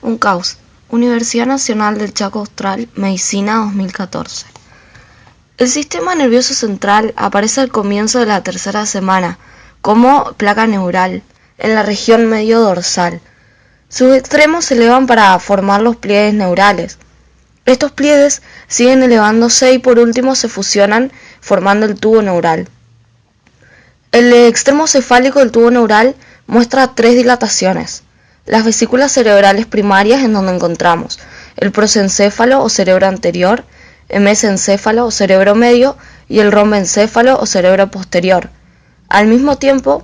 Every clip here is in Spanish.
Un caos. Universidad Nacional del Chaco Austral, Medicina 2014. El sistema nervioso central aparece al comienzo de la tercera semana como placa neural en la región medio dorsal. Sus extremos se elevan para formar los pliegues neurales. Estos pliegues siguen elevándose y por último se fusionan formando el tubo neural. El extremo cefálico del tubo neural muestra tres dilataciones: las vesículas cerebrales primarias, en donde encontramos el prosencéfalo o cerebro anterior, el mesencéfalo o cerebro medio y el rombencéfalo o cerebro posterior. Al mismo tiempo,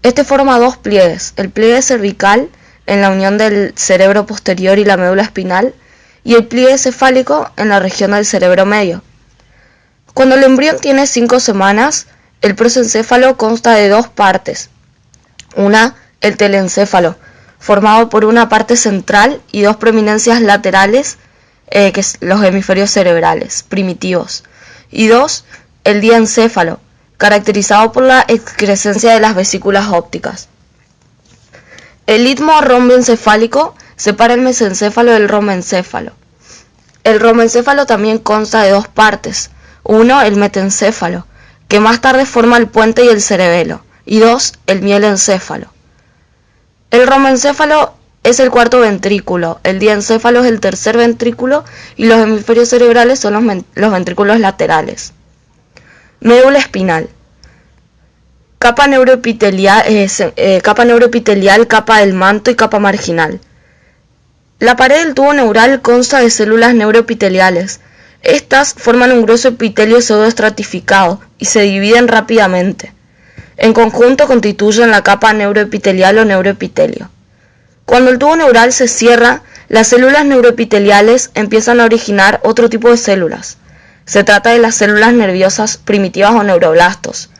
este forma dos pliegues: el pliegue cervical en la unión del cerebro posterior y la médula espinal, y el pliegue cefálico en la región del cerebro medio. Cuando el embrión tiene 5 semanas, el prosencéfalo consta de dos partes. Una, el telencéfalo, formado por una parte central y dos prominencias laterales, que es los hemisferios cerebrales primitivos, y dos, el diencéfalo, caracterizado por la excrescencia de las vesículas ópticas. El istmo rombencefálico separa el mesencéfalo del rombencéfalo. El rombencéfalo también consta de dos partes: uno, el metencéfalo, que más tarde forma el puente y el cerebelo, y dos, el mielencéfalo. El rombencéfalo es el cuarto ventrículo, el diencéfalo es el tercer ventrículo y los hemisferios cerebrales son los ventrículos laterales. Médula espinal. Capa neuroepitelial, capa del manto y capa marginal. La pared del tubo neural consta de células neuroepiteliales. Estas forman un grueso epitelio pseudoestratificado y se dividen rápidamente. En conjunto constituyen la capa neuroepitelial o neuroepitelio. Cuando el tubo neural se cierra, las células neuroepiteliales empiezan a originar otro tipo de células. Se trata de las células nerviosas primitivas o neuroblastos.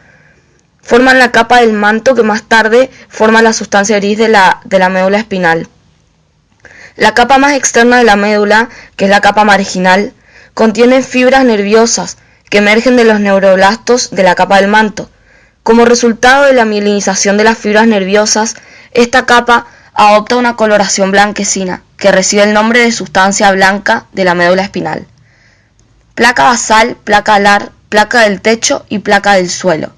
Forman la capa del manto, que más tarde forma la sustancia gris de la médula espinal. La capa más externa de la médula, que es la capa marginal, contiene fibras nerviosas que emergen de los neuroblastos de la capa del manto. Como resultado de la mielinización de las fibras nerviosas, esta capa adopta una coloración blanquecina, que recibe el nombre de sustancia blanca de la médula espinal. Placa basal, placa alar, placa del techo y placa del suelo.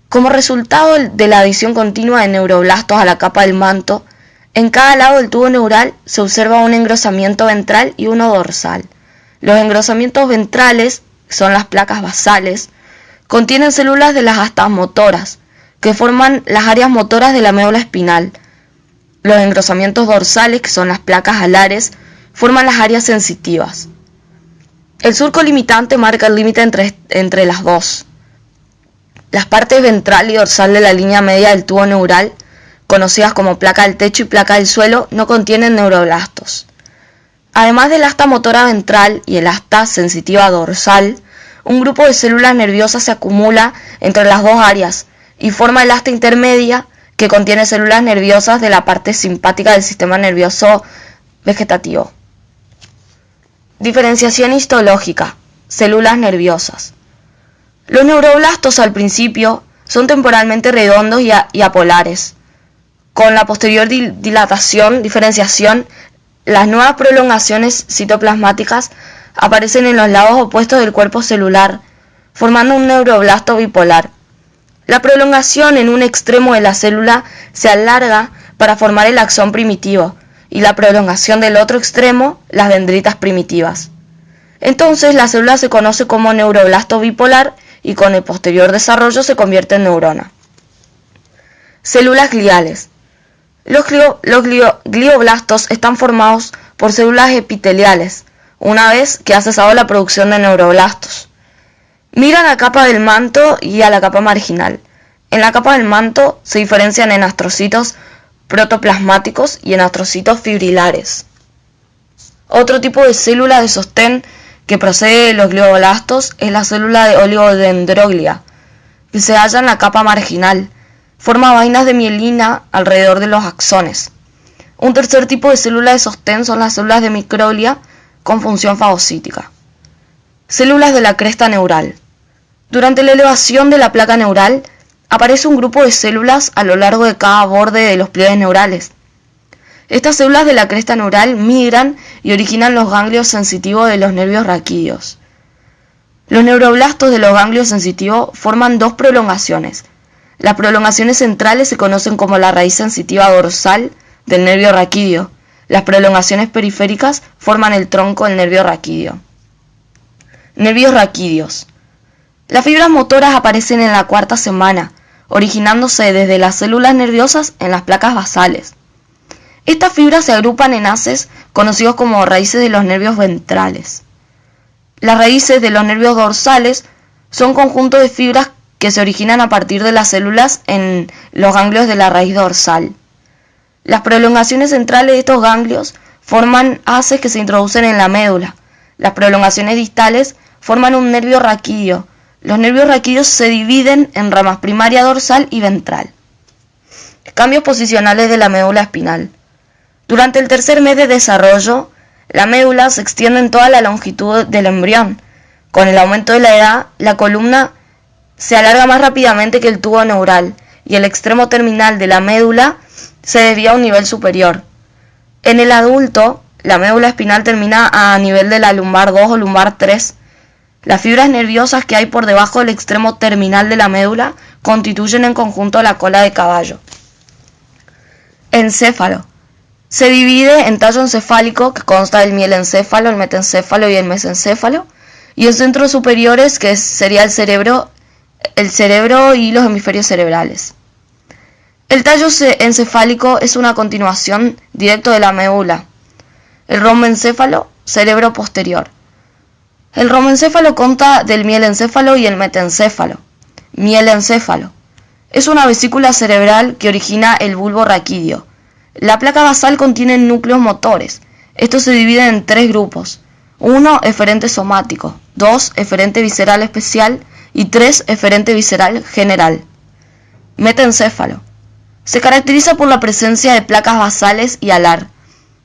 Como resultado de la adición continua de neuroblastos a la capa del manto, en cada lado del tubo neural se observa un engrosamiento ventral y uno dorsal. Los engrosamientos ventrales, que son las placas basales, contienen células de las astas motoras, que forman las áreas motoras de la médula espinal. Los engrosamientos dorsales, que son las placas alares, forman las áreas sensitivas. El surco limitante marca el límite entre las dos. Las partes ventral y dorsal de la línea media del tubo neural, conocidas como placa del techo y placa del suelo, no contienen neuroblastos. Además del asta motora ventral y el asta sensitiva dorsal, un grupo de células nerviosas se acumula entre las dos áreas y forma el asta intermedia, que contiene células nerviosas de la parte simpática del sistema nervioso vegetativo. Diferenciación histológica. Células nerviosas. Los neuroblastos al principio son temporalmente redondos y apolares. Con la posterior diferenciación, las nuevas prolongaciones citoplasmáticas aparecen en los lados opuestos del cuerpo celular, formando un neuroblasto bipolar. La prolongación en un extremo de la célula se alarga para formar el axón primitivo, y la prolongación del otro extremo, las dendritas primitivas. Entonces la célula se conoce como neuroblasto bipolar y con el posterior desarrollo se convierte en neurona. Células gliales. Los glioblastos están formados por células epiteliales, una vez que ha cesado la producción de neuroblastos. Migran a la capa del manto y a la capa marginal. En la capa del manto se diferencian en astrocitos protoplasmáticos y en astrocitos fibrilares. Otro tipo de célula de sostén que procede de los glioblastos es la célula de oligodendroglia, que se halla en la capa marginal. Forma vainas de mielina alrededor de los axones. Un tercer tipo de célula de sostén son las células de microglia con función fagocítica. Células de la cresta neural. Durante la elevación de la placa neural, aparece un grupo de células a lo largo de cada borde de los pliegues neurales. Estas células de la cresta neural migran y originan los ganglios sensitivos de los nervios raquídeos. Los neuroblastos de los ganglios sensitivos forman dos prolongaciones. Las prolongaciones centrales se conocen como la raíz sensitiva dorsal del nervio raquídeo. Las prolongaciones periféricas forman el tronco del nervio raquídeo. Nervios raquídeos. Las fibras motoras aparecen en la cuarta semana, originándose desde las células nerviosas en las placas basales. Estas fibras se agrupan en haces conocidos como raíces de los nervios ventrales. Las raíces de los nervios dorsales son conjuntos de fibras que se originan a partir de las células en los ganglios de la raíz dorsal. Las prolongaciones centrales de estos ganglios forman haces que se introducen en la médula. Las prolongaciones distales forman un nervio raquídeo. Los nervios raquídeos se dividen en ramas primaria dorsal y ventral. Cambios posicionales de la médula espinal. Durante el tercer mes de desarrollo, la médula se extiende en toda la longitud del embrión. Con el aumento de la edad, la columna se alarga más rápidamente que el tubo neural y el extremo terminal de la médula se desvía a un nivel superior. En el adulto, la médula espinal termina a nivel de la lumbar 2 o lumbar 3. Las fibras nerviosas que hay por debajo del extremo terminal de la médula constituyen en conjunto la cola de caballo. Encéfalo. Se divide en tallo encefálico, que consta del mielencéfalo, el metencéfalo y el mesencéfalo, y en centros superiores, que sería el cerebro y los hemisferios cerebrales. El tallo encefálico es una continuación directa de la médula. El romboencéfalo, cerebro posterior. El romboencéfalo consta del mielencéfalo y el metencéfalo. Mielencéfalo. Es una vesícula cerebral que origina el bulbo raquídeo. La placa basal contiene núcleos motores. Estos se dividen en tres grupos. 1. Eferente somático. 2. Eferente visceral especial. Y 3. Eferente visceral general. Metencéfalo. Se caracteriza por la presencia de placas basales y alar.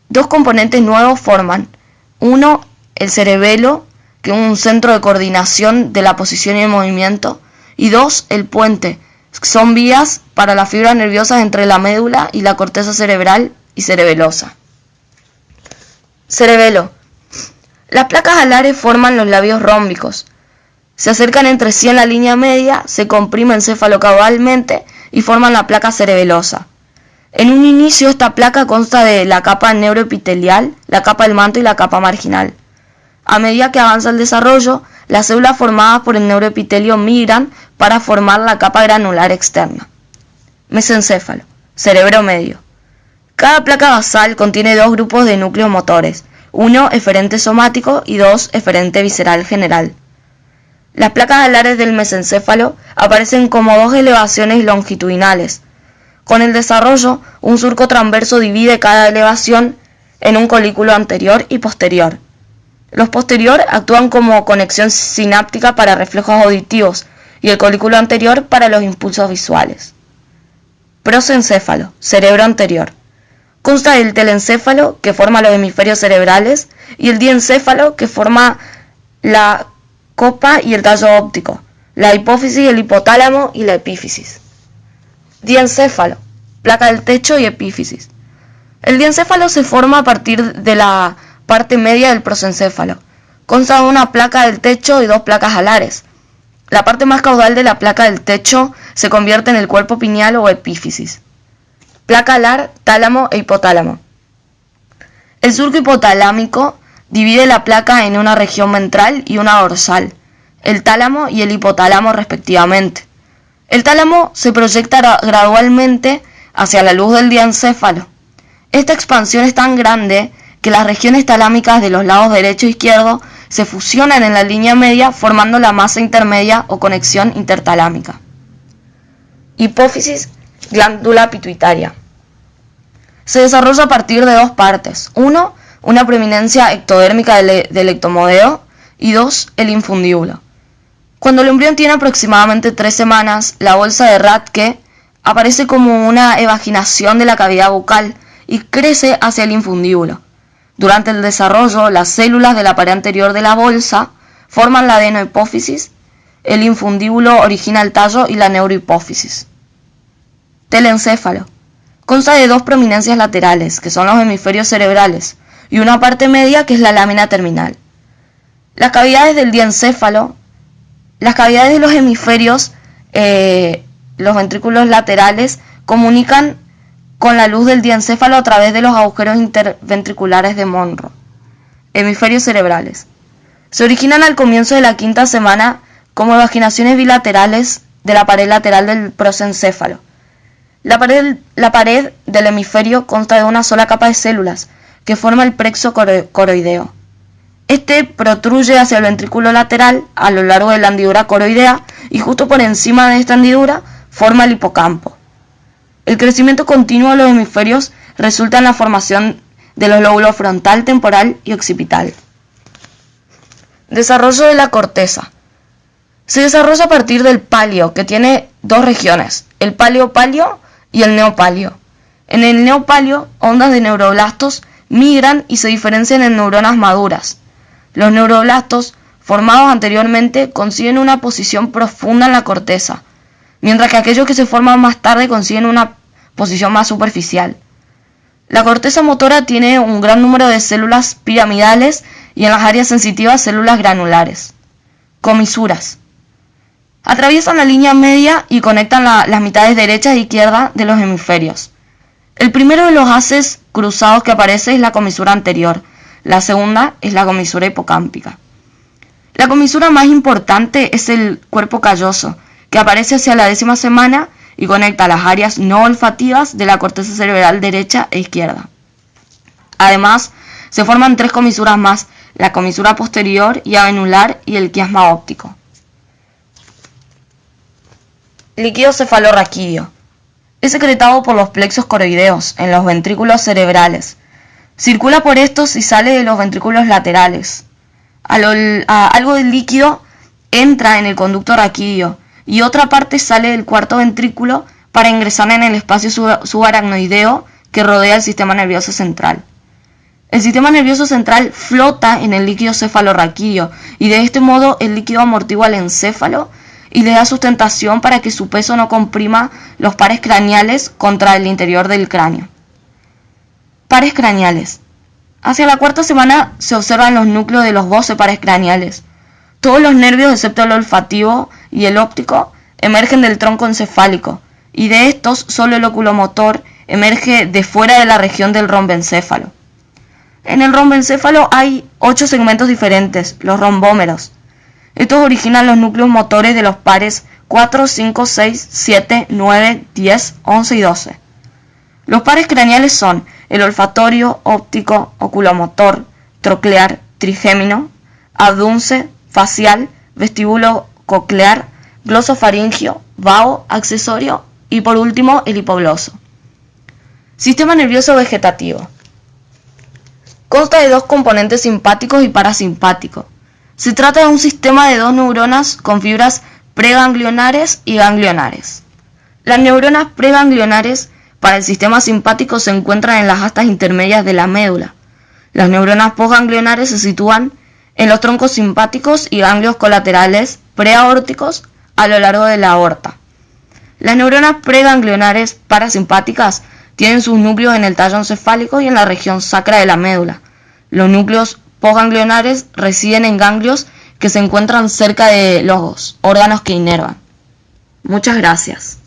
Dos componentes nuevos forman: 1. El cerebelo, que es un centro de coordinación de la posición y el movimiento. Y 2. El puente. Son vías para las fibras nerviosas entre la médula y la corteza cerebral y cerebelosa. Cerebelo. Las placas alares forman los labios rómbicos. Se acercan entre sí en la línea media, se comprimen cefalocaudalmente y forman la placa cerebelosa. En un inicio, esta placa consta de la capa neuroepitelial, la capa del manto y la capa marginal. A medida que avanza el desarrollo, las células formadas por el neuroepitelio migran para formar la capa granular externa. Mesencéfalo, cerebro medio. Cada placa basal contiene dos grupos de núcleos motores, 1 eferente somático y 2 eferente visceral general. Las placas alares del mesencéfalo aparecen como dos elevaciones longitudinales. Con el desarrollo, un surco transverso divide cada elevación en un colículo anterior y posterior. Los posterior actúan como conexión sináptica para reflejos auditivos y el colículo anterior para los impulsos visuales. Prosencéfalo, cerebro anterior. Consta del telencéfalo, que forma los hemisferios cerebrales, y el diencéfalo, que forma la copa y el tallo óptico, la hipófisis, el hipotálamo y la epífisis. Diencéfalo, placa del techo y epífisis. El diencéfalo se forma a partir de la parte media del prosencéfalo. Consta de una placa del techo y dos placas alares. La parte más caudal de la placa del techo se convierte en el cuerpo pineal o epífisis. Placa alar, tálamo e hipotálamo. El surco hipotalámico divide la placa en una región ventral y una dorsal, el tálamo y el hipotálamo respectivamente. El tálamo se proyecta gradualmente hacia la luz del diencéfalo. Esta expansión es tan grande que las regiones talámicas de los lados derecho e izquierdo se fusionan en la línea media formando la masa intermedia o conexión intertalámica. Hipófisis, glándula pituitaria. Se desarrolla a partir de dos partes. 1. Una preeminencia ectodérmica del ectomodeo y 2. El infundíbulo. Cuando el embrión tiene aproximadamente 3 semanas, la bolsa de Rathke aparece como una evaginación de la cavidad bucal y crece hacia el infundíbulo. Durante el desarrollo, las células de la pared anterior de la bolsa forman la adenohipófisis, el infundíbulo origina el tallo y la neurohipófisis. Telencéfalo. Consta de dos prominencias laterales, que son los hemisferios cerebrales, y una parte media, que es la lámina terminal. Las cavidades del diencéfalo, las cavidades de los hemisferios, los ventrículos laterales, comunican con la luz del diencéfalo a través de los agujeros interventriculares de Monro. Hemisferios cerebrales. Se originan al comienzo de la quinta semana como evaginaciones bilaterales de la pared lateral del prosencéfalo. La pared del hemisferio consta de una sola capa de células que forma el plexo coroideo. Este protruye hacia el ventrículo lateral a lo largo de la hendidura coroidea y justo por encima de esta hendidura forma el hipocampo. El crecimiento continuo de los hemisferios resulta en la formación de los lóbulos frontal, temporal y occipital. Desarrollo de la corteza. Se desarrolla a partir del palio, que tiene dos regiones, el palio-palio y el neopalio. En el neopalio, ondas de neuroblastos migran y se diferencian en neuronas maduras. Los neuroblastos, formados anteriormente, consiguen una posición profunda en la corteza, mientras que aquellos que se forman más tarde consiguen una posición más superficial. La corteza motora tiene un gran número de células piramidales y en las áreas sensitivas células granulares. Comisuras. Atraviesan la línea media y conectan las mitades derecha e izquierda de los hemisferios. El primero de los haces cruzados que aparece es la comisura anterior. La segunda es la comisura hipocámpica. La comisura más importante es el cuerpo calloso, que aparece hacia la 10ª semana y conecta las áreas no olfativas de la corteza cerebral derecha e izquierda. Además, se forman 3 comisuras más, la comisura posterior y avenular y el quiasma óptico. Líquido cefalorraquídeo. Es secretado por los plexos coroideos en los ventrículos cerebrales. Circula por estos y sale de los ventrículos laterales. Algo del líquido entra en el conducto raquídeo y otra parte sale del cuarto ventrículo para ingresar en el espacio subaracnoideo que rodea el sistema nervioso central. El sistema nervioso central flota en el líquido cefalorraquídeo y de este modo el líquido amortigua al encéfalo y le da sustentación para que su peso no comprima los pares craneales contra el interior del cráneo. Pares craneales. Hacia la 4ª semana se observan los núcleos de los 12 pares craneales. Todos los nervios, excepto el olfativo y el óptico, emergen del tronco encefálico, y de estos solo el oculomotor emerge de fuera de la región del rombencéfalo. En el rombencéfalo hay 8 segmentos diferentes, los rombómeros. Estos originan los núcleos motores de los pares 4, 5, 6, 7, 9, 10, 11 y 12. Los pares craneales son el olfatorio, óptico, oculomotor, troclear, trigémino, abdunce, facial, vestíbulo coclear, glosofaringio, vago, accesorio y por último el hipogloso. Sistema nervioso vegetativo. Consta de 2 componentes simpáticos y parasimpáticos. Se trata de un sistema de 2 neuronas con fibras preganglionares y ganglionares. Las neuronas preganglionares para el sistema simpático se encuentran en las astas intermedias de la médula. Las neuronas postganglionares se sitúan en los troncos simpáticos y ganglios colaterales preaórticos a lo largo de la aorta. Las neuronas preganglionares parasimpáticas tienen sus núcleos en el tallo encefálico y en la región sacra de la médula. Los núcleos postganglionares residen en ganglios que se encuentran cerca de los órganos que inervan. Muchas gracias.